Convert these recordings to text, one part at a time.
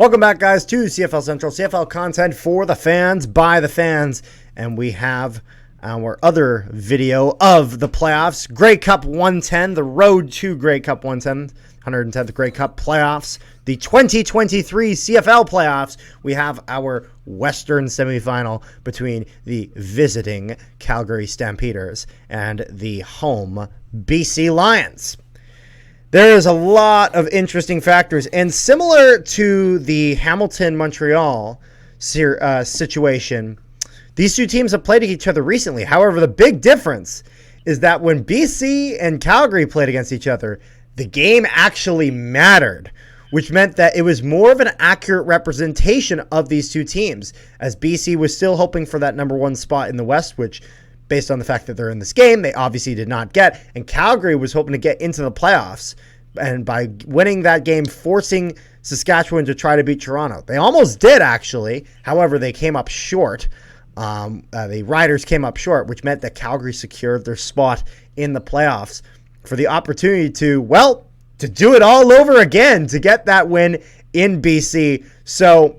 Welcome back, guys, to CFL Central, CFL content for the fans, by the fans, and we have our other video of the playoffs. Grey Cup 110, the road to Grey Cup 110, 110th Grey Cup playoffs, the 2023 CFL playoffs. We have our Western semifinal between the visiting Calgary Stampeders and the home BC Lions. There's a lot of interesting factors, and similar to the Hamilton-Montreal situation, these two teams have played each other recently. However, the big difference is that when BC and Calgary played against each other, the game actually mattered, which meant that it was more of an accurate representation of these two teams, as BC was still hoping for that number one spot in the West, which, based on the fact that they're in this game, they obviously did not get. And Calgary was hoping to get into the playoffs, and by winning that game, forcing Saskatchewan to try to beat Toronto. They almost did, actually. However, they came up short. The Riders came up short, which meant that Calgary secured their spot in the playoffs for the opportunity to do it all over again, to get that win in BC. So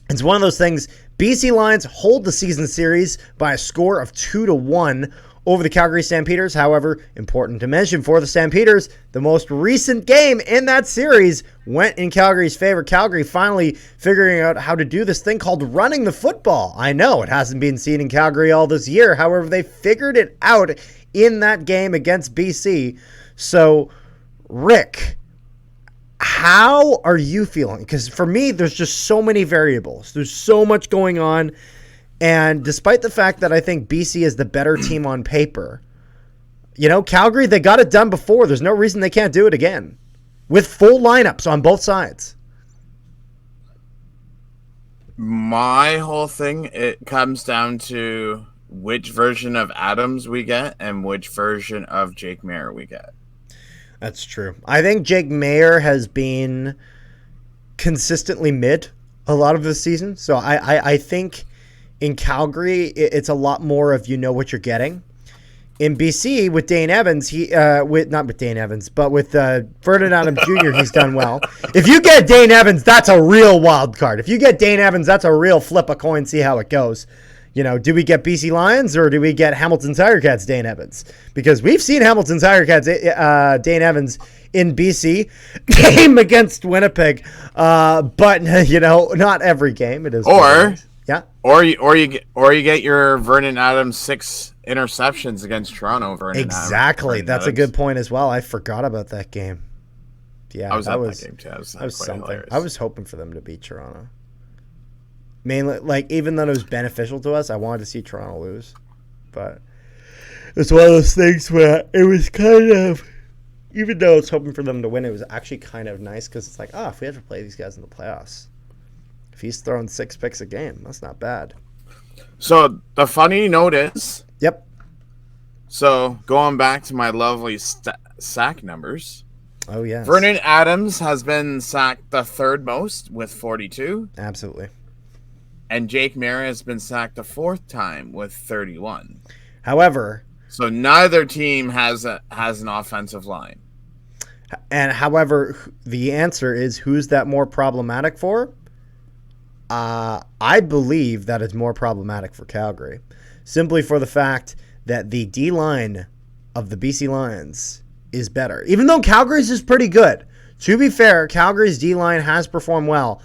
it's one of those things. BC Lions hold the season series by a score of 2-1 over the Calgary Stampeders. However, important to mention for the Stampeders, the most recent game in that series went in Calgary's favor. Calgary finally figuring out how to do this thing called running the football. I know it hasn't been seen in Calgary all this year. However, they figured it out in that game against BC. So, Rick, how are you feeling? Because for me, there's just so many variables. There's so much going on. And despite the fact that I think BC is the better team on paper, Calgary, they got it done before. There's no reason they can't do it again with full lineups on both sides. My whole thing, it comes down to which version of Adams we get and which version of Jake Maier we get. That's true. I think Jake Maier has been consistently mid a lot of the season. So I think in Calgary, it's a lot more of what you're getting. In BC, with Dane Evans, not with Dane Evans, but with Vernon Adams Jr., he's done well. If you get Dane Evans, that's a real wild card. If you get Dane Evans, that's a real flip a coin, see how it goes. Do we get BC Lions or do we get Hamilton Tiger Cats Dane Evans? Because we've seen Hamilton Tiger Cats Dane Evans in BC game against Winnipeg, but not every game. It is. Or you get your Vernon Adams 6 interceptions against Toronto. Exactly, that's a good point as well. I forgot about that game. Yeah, I was at that game too. That was something. Hilarious. I was hoping for them to beat Toronto. Mainly, even though it was beneficial to us, I wanted to see Toronto lose. But it's one of those things where it was kind of, even though I was hoping for them to win, it was actually kind of nice because it's like, if we have to play these guys in the playoffs, if he's throwing 6 picks a game, that's not bad. So the funny note is, yep. So going back to my lovely sack numbers. Oh, yes. Vernon Adams has been sacked the third most with 42. Absolutely. And Jake Maier has been sacked the fourth time with 31. However, so neither team has an offensive line. And however, the answer is, who's that more problematic for? I believe that it's more problematic for Calgary, simply for the fact that the D-line of the BC Lions is better. Even though Calgary's is pretty good. To be fair, Calgary's D-line has performed well.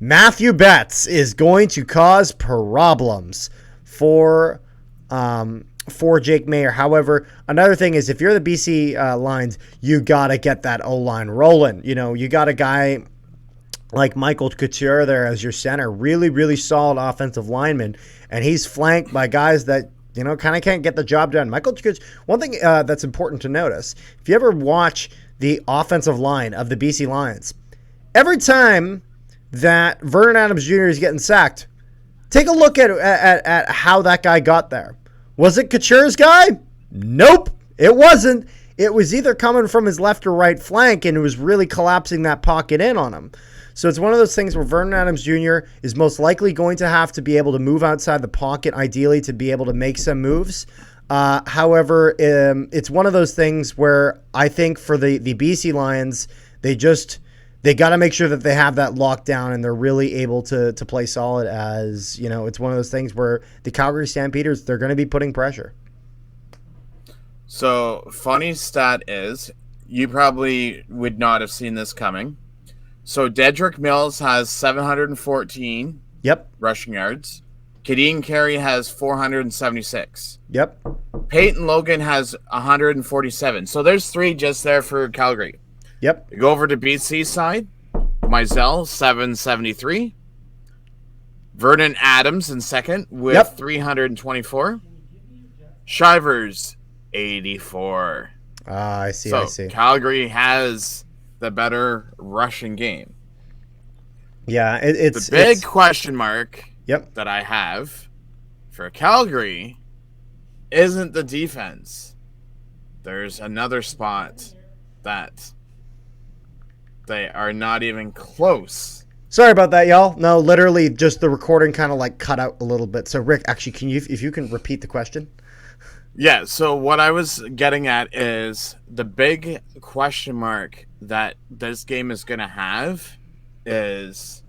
Matthew Betts is going to cause problems for Jake Maier. However, another thing is, if you're the BC Lions, you got to get that O-line rolling. You got a guy like Michael Couture there as your center. Really, really solid offensive lineman. And he's flanked by guys that, kind of can't get the job done. Michael Couture, one thing that's important to notice, if you ever watch the offensive line of the BC Lions, every time that Vernon Adams Jr. is getting sacked, take a look at how that guy got there. Was it Couture's guy? Nope, it wasn't. It was either coming from his left or right flank, and it was really collapsing that pocket in on him. So it's one of those things where Vernon Adams Jr. is most likely going to have to be able to move outside the pocket, ideally, to be able to make some moves. However, it's one of those things where I think for the BC Lions, they just they got to make sure that they have that locked down and they're really able to play solid. As you know, it's one of those things where the Calgary Stampeders, they're going to be putting pressure. So, funny stat is, you probably would not have seen this coming. So, Dedrick Mills has 714 rushing yards. Kadeem Carey has 476. Yep. Peyton Logan has 147. So, there's 3 just there for Calgary. Yep. You go over to BC side. Mizell, 773. Vernon Adams in second with 324. Shivers, 84. I see. So I see. Calgary has the better rushing game. Yeah, it's the big question mark that I have for Calgary isn't the defense. There's another spot that they are not even close. Sorry about that, y'all. No, literally just the recording kind of like cut out a little bit. So Rick, actually, if you can repeat the question? Yeah, so what I was getting at is the big question mark that this game is going to have is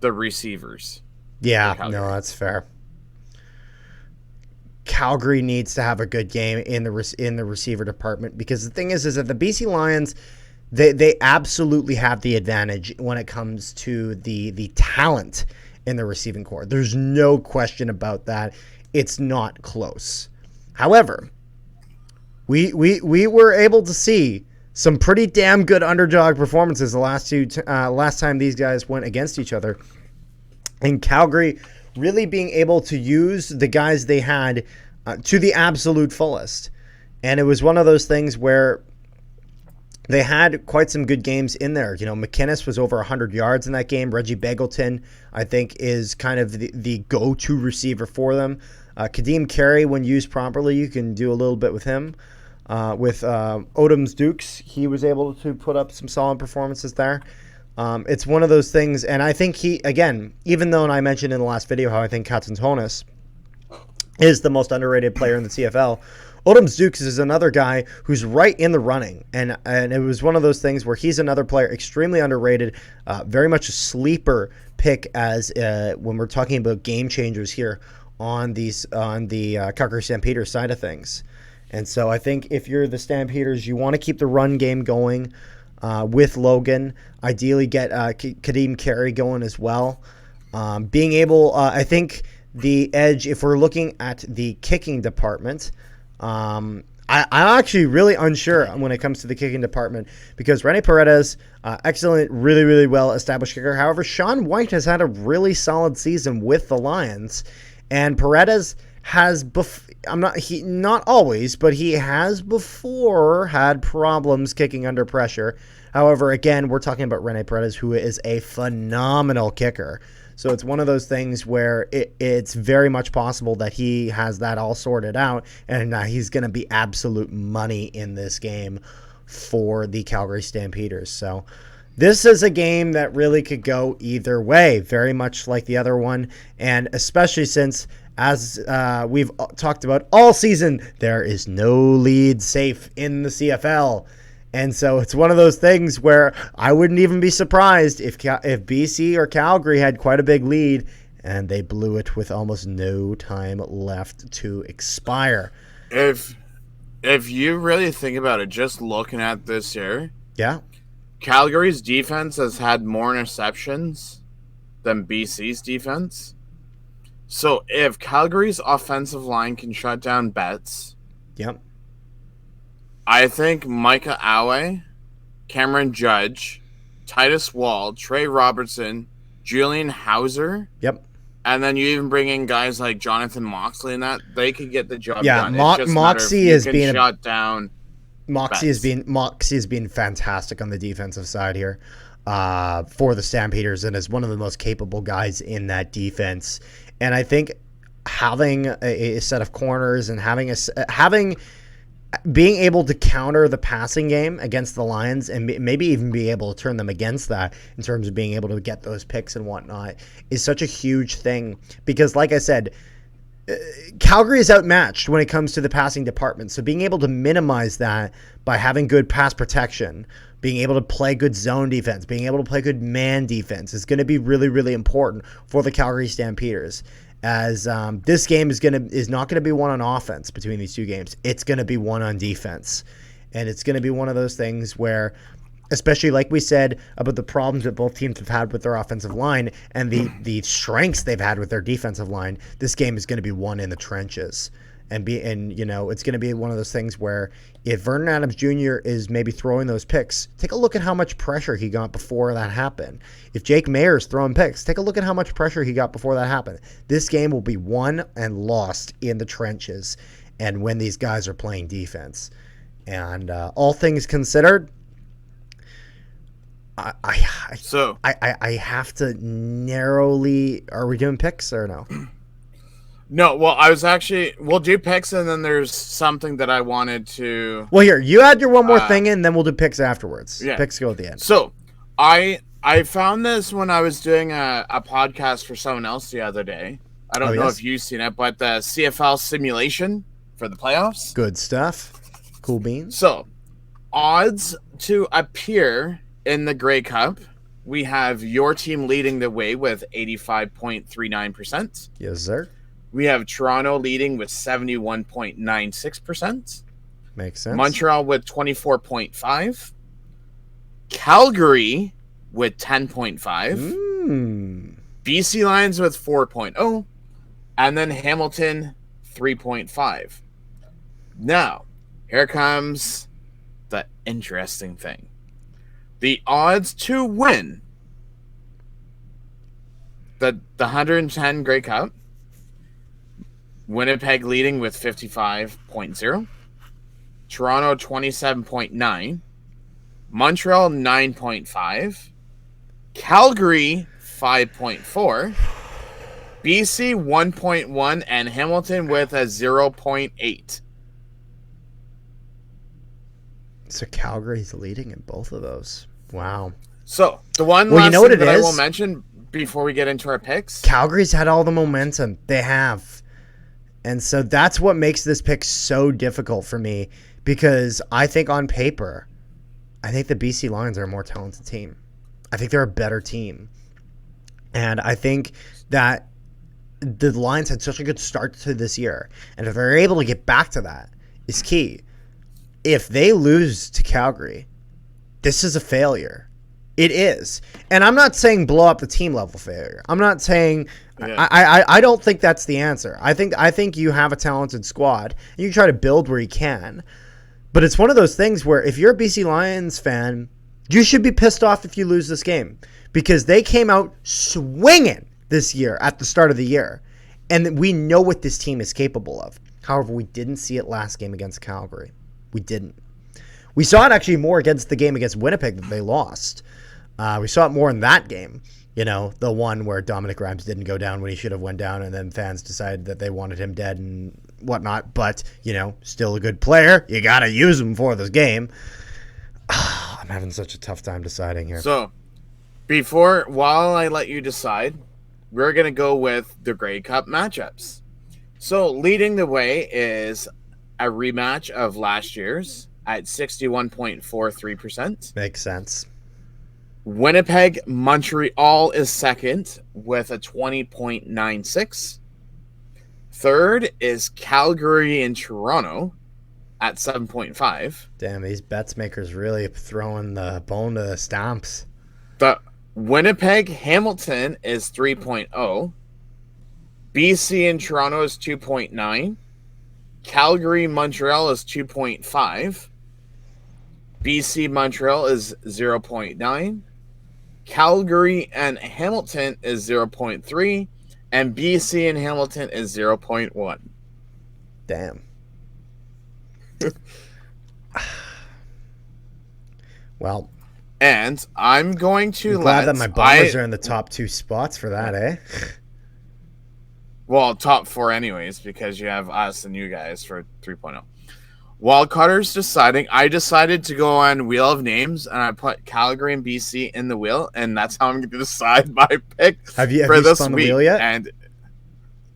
the receivers. Yeah, no, that's fair. Calgary needs to have a good game in the receiver department, because the thing is that the BC Lions, they absolutely have the advantage when it comes to the talent in the receiving corps. There's no question about that. It's not close. However, we were able to see some pretty damn good underdog performances the last time these guys went against each other, and Calgary really being able to use the guys they had to the absolute fullest. And it was one of those things where they had quite some good games in there. You know, McInnes was over 100 yards in that game. Reggie Begelton, I think, is kind of the go-to receiver for them. Kadeem Carey, when used properly, you can do a little bit with him. With Odom's Dukes, he was able to put up some solid performances there. It's one of those things, and I think he, again, even though I mentioned in the last video how I think Katsantonis is the most underrated player in the CFL, Odom's Dukes is another guy who's right in the running, and it was one of those things where he's another player extremely underrated, very much a sleeper pick as when we're talking about game changers here on the Calgary Stampeders side of things. And so I think if you're the Stampeders, you want to keep the run game going with Logan. Ideally get Kadeem Carey going as well. Being able, I think the edge, if we're looking at the kicking department, I'm actually really unsure when it comes to the kicking department, because Rene Paredes, excellent, really, really well established kicker. However, Sean White has had a really solid season with the Lions, and Paredes has not always, but he has before had problems kicking under pressure. However, again, we're talking about Rene Paredes, who is a phenomenal kicker. So it's one of those things where it's very much possible that he has that all sorted out, and he's going to be absolute money in this game for the Calgary Stampeders. So this is a game that really could go either way, very much like the other one, and especially since, as we've talked about all season, there is no lead safe in the CFL. And so it's one of those things where I wouldn't even be surprised if BC or Calgary had quite a big lead and they blew it with almost no time left to expire. If you really think about it, just looking at this here, yeah, Calgary's defense has had more interceptions than BC's defense. So if Calgary's offensive line can shut down Betts, yep, I think Micah Awe, Cameron Judge, Titus Wall, Trey Robertson, Julian Hauser, yep, and then you even bring in guys like Jonathan Moxley and that, they could get the job done. Yeah, Moxie has been shut down. Moxie has been fantastic on the defensive side here for the Stampeders, and is one of the most capable guys in that defense. And I think having a set of corners and being able to counter the passing game against the Lions, and maybe even be able to turn them against that in terms of being able to get those picks and whatnot, is such a huge thing. Because like I said, Calgary is outmatched when it comes to the passing department. So being able to minimize that by having good pass protection, being able to play good zone defense, being able to play good man defense is going to be really, really important for the Calgary Stampeders. As this game is not going to be one on offense between these two games. It's going to be one on defense. And it's going to be one of those things where, especially like we said about the problems that both teams have had with their offensive line and the strengths they've had with their defensive line, this game is going to be won in the trenches. And it's going to be one of those things where if Vernon Adams Jr. is maybe throwing those picks, take a look at how much pressure he got before that happened. If Jake Mayer's throwing picks, take a look at how much pressure he got before that happened. This game will be won and lost in the trenches and when these guys are playing defense. And all things considered, I have to narrowly. Are we doing picks or no? No. Well, we'll do picks, and then there's something that I wanted to. Well, here you add your one more thing in, then we'll do picks afterwards. Yeah, picks go at the end. So I found this when I was doing a podcast for someone else the other day. I don't know if you've seen it, but the CFL simulation for the playoffs. Good stuff. Cool beans. So, odds to appear in the Grey Cup, we have your team leading the way with 85.39%. Yes, sir. We have Toronto leading with 71.96%. Makes sense. Montreal with 24.5%. Calgary with 10.5%. BC Lions with 4.0%. And then Hamilton 3.5%. Now, here comes the interesting thing. The odds to win the 110 Grey Cup, Winnipeg leading with 55.0, Toronto 27.9, Montreal 9.5, Calgary 5.4, BC 1.1, and Hamilton with a 0.8. So Calgary's leading in both of those. Wow. So the one last thing that I will mention before we get into our picks. Calgary's had all the momentum. They have. And so that's what makes this pick so difficult for me, because I think on paper, I think the BC Lions are a more talented team. I think they're a better team. And I think that the Lions had such a good start to this year. And if they're able to get back to that is key. If they lose to Calgary, this is a failure. It is. And I'm not saying blow up the team level failure. I'm not saying I don't think that's the answer. I think you have a talented squad and you try to build where you can. But it's one of those things where if you're a BC Lions fan, you should be pissed off if you lose this game, because they came out swinging this year at the start of the year. And we know what this team is capable of. However, we didn't see it last game against Calgary. We didn't. We saw it actually more against the game against Winnipeg that they lost. We saw it more in that game. The one where Dominic Rhymes didn't go down when he should have went down, and then fans decided that they wanted him dead and whatnot. But, still a good player. You got to use him for this game. I'm having such a tough time deciding here. So, while I let you decide, we're going to go with the Grey Cup matchups. So, leading the way is a rematch of last year's at 61.43%. Makes sense. Winnipeg, Montreal is second with a 20.96. Third is Calgary and Toronto at 7.5. Damn, these bets makers really throwing the bone to the stomps. The Winnipeg, Hamilton is 3.0. BC and Toronto is 2.9. Calgary, Montreal is 2.5. BC, Montreal is 0.9. Calgary and Hamilton is 0.3. And BC and Hamilton is 0.1. Damn. Well. And I'm going to I'm glad that my Bombers are in the top two spots for that, eh? Well, top four anyways, because you have us and you guys for 3.0. While Carter's deciding, I decided to go on Wheel of Names, and I put Calgary and BC in the wheel, and that's how I'm going to decide my pick for this week. The wheel yet? And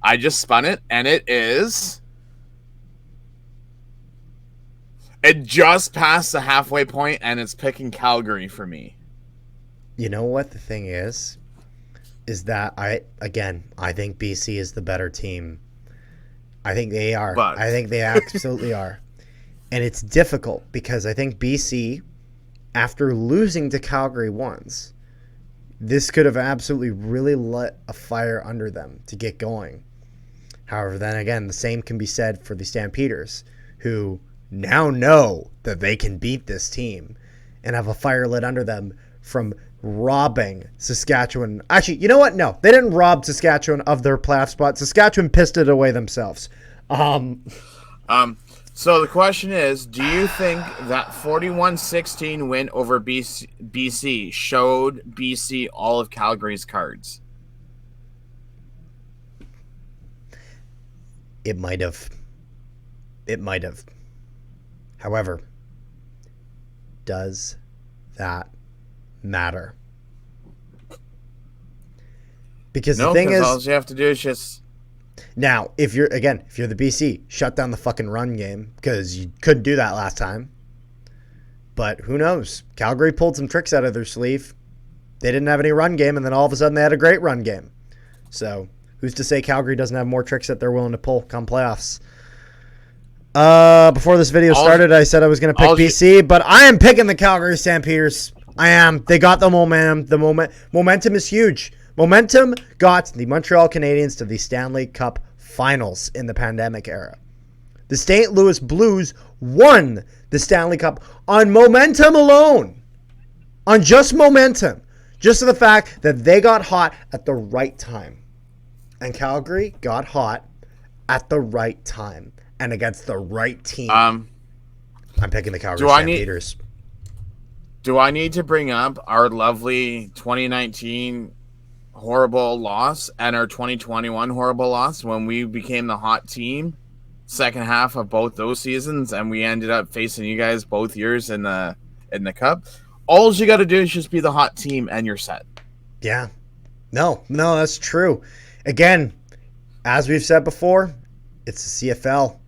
I just spun it, and it just passed the halfway point, and it's picking Calgary for me. You know what the thing is that I think BC is the better team. I think they are. I think they absolutely are. And it's difficult because I think BC, after losing to Calgary once, this could have absolutely really lit a fire under them to get going. However, then again, the same can be said for the Stampeders, who now know that they can beat this team and have a fire lit under them from robbing Saskatchewan. Actually, you know what? No, they didn't rob Saskatchewan of their playoff spot. Saskatchewan pissed it away themselves. So the question is, do you think that 41-16 win over BC showed BC all of Calgary's cards? It might have. However, does that matter? Because the thing is, all you have to do is just... Now, if you're the BC, shut down the fucking run game, because you couldn't do that last time. But who knows? Calgary pulled some tricks out of their sleeve. They didn't have any run game, and then all of a sudden they had a great run game. So who's to say Calgary doesn't have more tricks that they're willing to pull come playoffs? Before this video started, I said I was going to pick BC, but I am picking the Calgary Stampeders. I am. They got the momentum. Momentum is huge. Momentum got the Montreal Canadiens to the Stanley Cup Finals in the pandemic era. The St. Louis Blues won the Stanley Cup on momentum alone. On just momentum. Just the fact that they got hot at the right time. And Calgary got hot at the right time. And against the right team. I'm picking the Calgary Stampeders. Do I need to bring up our lovely 2019 horrible loss and our 2021 horrible loss when we became the hot team second half of both those seasons, and we ended up facing you guys both years in the cup? All you got to do is just be the hot team and you're set. Yeah. No, that's true. Again, as we've said before, it's the CFL.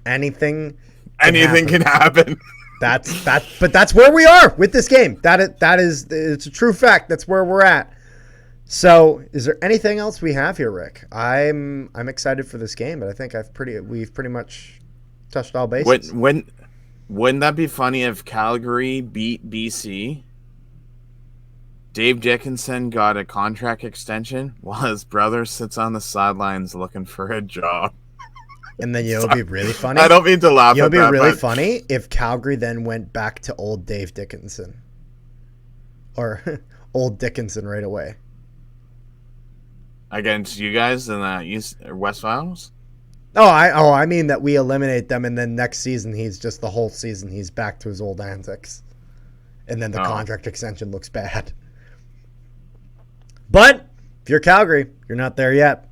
Anything can happen. But that's where we are with this game. It's a true fact. That's where we're at. So, is there anything else we have here, Rick? I'm excited for this game, but I think we've pretty much touched all bases. Wouldn't that be funny if Calgary beat BC? Dave Dickinson got a contract extension while his brother sits on the sidelines looking for a job. And then it'll be really funny. I don't mean to laugh at that. It'll be really funny if Calgary then went back to old Dave Dickinson. Or old Dickinson right away. Against you guys in the East or West Finals? I mean that we eliminate them, and then next season the whole season he's back to his old antics. And then the contract extension looks bad. But if you're Calgary, you're not there yet.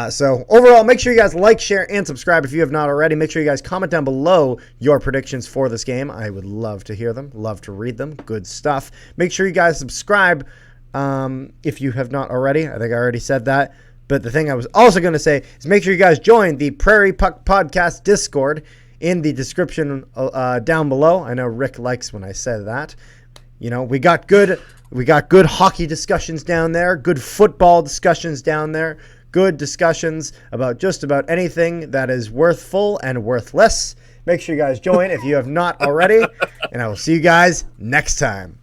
So overall, make sure you guys like, share, and subscribe if you have not already. Make sure you guys comment down below your predictions for this game. I would love to hear them, love to read them. Good stuff. Make sure you guys subscribe if you have not already. I think I already said that. But the thing I was also going to say is make sure you guys join the Prairie Puck Podcast Discord in the description down below. I know Rick likes when I say that. You know, we got good hockey discussions down there, good football discussions down there, good discussions about just about anything that is worthful and worthless. Make sure you guys join if you have not already, and I will see you guys next time.